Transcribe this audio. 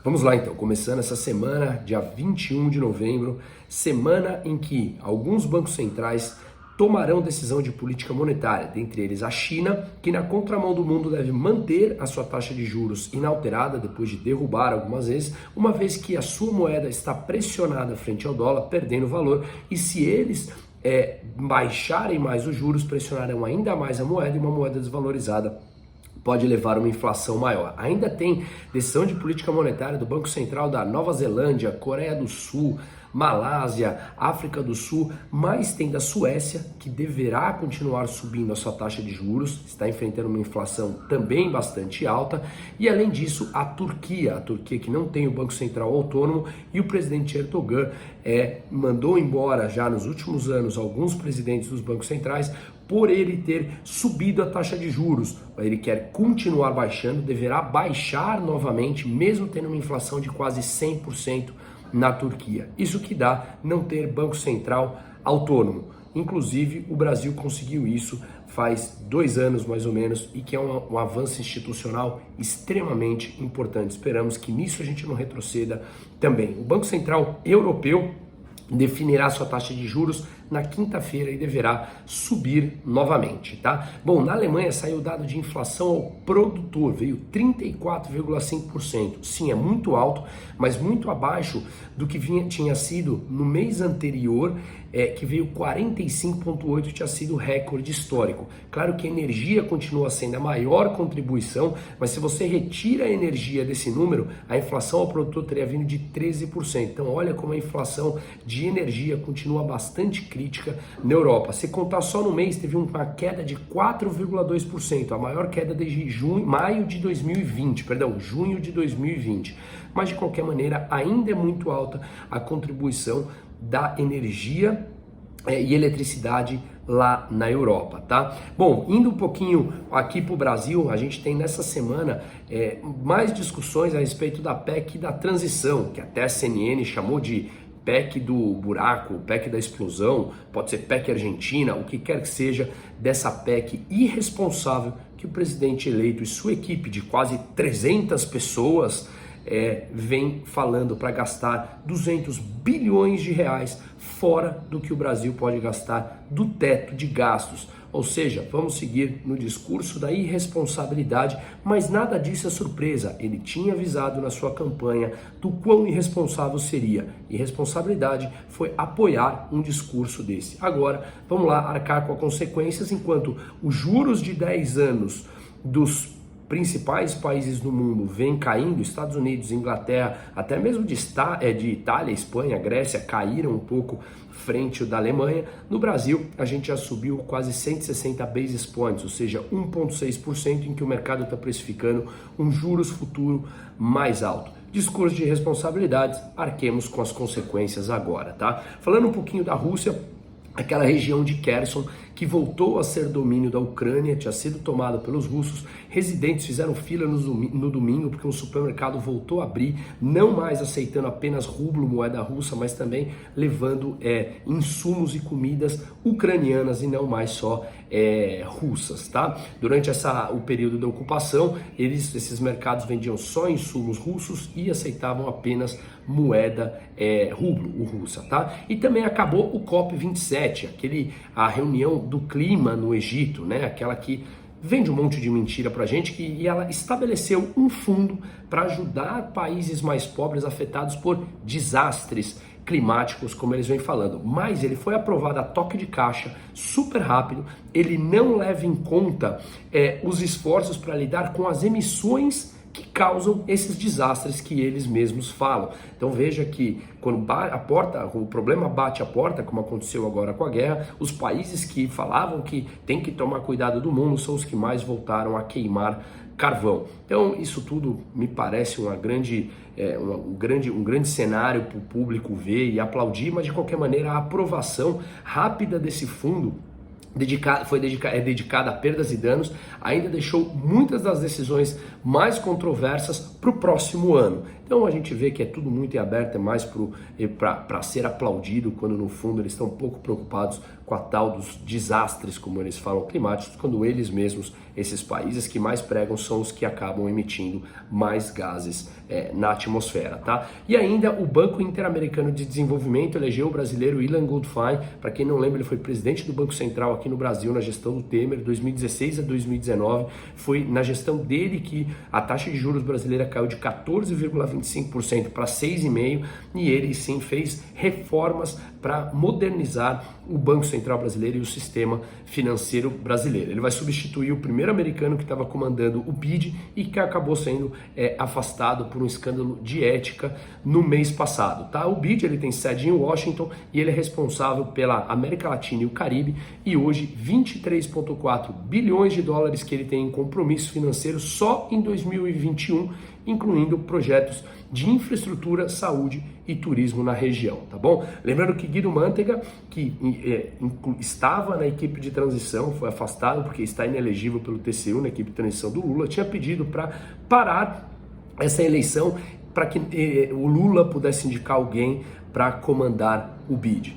Vamos lá então, começando essa semana, dia 21 de novembro, semana em que alguns bancos centrais tomarão decisão de política monetária, dentre eles a China, que na contramão do mundo deve manter a sua taxa de juros inalterada depois de derrubar algumas vezes, uma vez que a sua moeda está pressionada frente ao dólar, perdendo valor, e se eles baixarem mais os juros, pressionarão ainda mais a moeda e uma moeda desvalorizada pode levar a uma inflação maior. Ainda tem decisão de política monetária do Banco Central da Nova Zelândia, Coreia do Sul, Malásia, África do Sul, mas tem da Suécia, que deverá continuar subindo a sua taxa de juros, está enfrentando uma inflação também bastante alta, e além disso a Turquia que não tem o Banco Central autônomo, e o presidente Erdogan mandou embora já nos últimos anos alguns presidentes dos bancos centrais por ele ter subido a taxa de juros. Ele quer continuar baixando, deverá baixar novamente, mesmo tendo uma inflação de quase 100% na Turquia. Isso que dá não ter Banco Central autônomo. Inclusive, o Brasil conseguiu isso faz 2 anos mais ou menos, e que é um avanço institucional extremamente importante. Esperamos que nisso a gente não retroceda também. O Banco Central Europeu definirá sua taxa de juros na quinta-feira e deverá subir novamente, tá? Bom, na Alemanha saiu o dado de inflação ao produtor, veio 34,5%. Sim, é muito alto, mas muito abaixo do que tinha sido no mês anterior, que veio 45,8%, tinha sido recorde histórico. Claro que a energia continua sendo a maior contribuição, mas se você retira a energia desse número, a inflação ao produtor teria vindo de 13%. Então olha como a inflação de energia continua bastante crítica na Europa. Se contar só no mês, teve uma queda de 4,2%, a maior queda desde junho de 2020. Mas de qualquer maneira, ainda é muito alta a contribuição da energia e eletricidade lá na Europa, tá? Bom, indo um pouquinho aqui para o Brasil, a gente tem nessa semana mais discussões a respeito da PEC da transição, que até a CNN chamou de PEC do buraco, PEC da explosão, pode ser PEC Argentina, o que quer que seja, dessa PEC irresponsável que o presidente eleito e sua equipe de quase 300 pessoas vem falando para gastar 200 bilhões de reais fora do que o Brasil pode gastar do teto de gastos. Ou seja, vamos seguir no discurso da irresponsabilidade, mas nada disso é surpresa. Ele tinha avisado na sua campanha do quão irresponsável seria. Irresponsabilidade foi apoiar um discurso desse. Agora, vamos lá arcar com as consequências, enquanto os juros de 10 anos dos principais países do mundo vêm caindo, Estados Unidos, Inglaterra, até mesmo de Itália, Espanha, Grécia, caíram um pouco frente ao da Alemanha. No Brasil, a gente já subiu quase 160 basis points, ou seja, 1,6%, em que o mercado está precificando um juros futuro mais alto. Discurso de responsabilidades, arquemos com as consequências agora, tá? Falando um pouquinho da Rússia, aquela região de Kherson, que voltou a ser domínio da Ucrânia, tinha sido tomada pelos russos. Residentes fizeram fila no domingo porque o supermercado voltou a abrir, não mais aceitando apenas rublo, moeda russa, mas também levando insumos e comidas ucranianas e não mais só russas, tá? Durante o período da ocupação, esses mercados vendiam só insumos russos e aceitavam apenas moeda rublo, russa, tá? E também acabou o COP27, a reunião do clima no Egito, né? Aquela que vende um monte de mentira pra gente, e ela estabeleceu um fundo para ajudar países mais pobres afetados por desastres climáticos, como eles vêm falando. Mas ele foi aprovado a toque de caixa, super rápido. Ele não leva em conta os esforços para lidar com as emissões que causam esses desastres que eles mesmos falam. Então veja que quando o problema bate a porta, como aconteceu agora com a guerra, os países que falavam que tem que tomar cuidado do mundo são os que mais voltaram a queimar carvão. Então isso tudo me parece um grande cenário para o público ver e aplaudir, mas de qualquer maneira a aprovação rápida desse fundo dedicada a perdas e danos, ainda deixou muitas das decisões mais controversas para o próximo ano. Então a gente vê que é tudo muito em aberto, é mais para ser aplaudido, quando no fundo eles estão um pouco preocupados com a tal dos desastres, como eles falam, climáticos, quando eles mesmos, esses países que mais pregam, são os que acabam emitindo mais gases na atmosfera, tá? E ainda o Banco Interamericano de Desenvolvimento elegeu o brasileiro Ilan Goldfein. Para quem não lembra, ele foi presidente do Banco Central aqui no Brasil na gestão do Temer, 2016 a 2019. Foi na gestão dele que a taxa de juros brasileira caiu de 14,25% para 6,5%, e ele sim fez reformas para modernizar o Banco Central brasileiro e o sistema financeiro brasileiro. Ele vai substituir o primeiro americano que estava comandando o BID e que acabou sendo afastado por um escândalo de ética no mês passado, tá? O BID, ele tem sede em Washington e ele é responsável pela América Latina e o Caribe, e hoje 23,4 bilhões de dólares que ele tem em compromisso financeiro só em 2021, incluindo projetos de infraestrutura, saúde e turismo na região, tá bom? Lembrando que Guido Mantega, que estava na equipe de transição, foi afastado porque está inelegível pelo TCU na equipe de transição do Lula, tinha pedido para parar essa eleição para que o Lula pudesse indicar alguém para comandar o BID.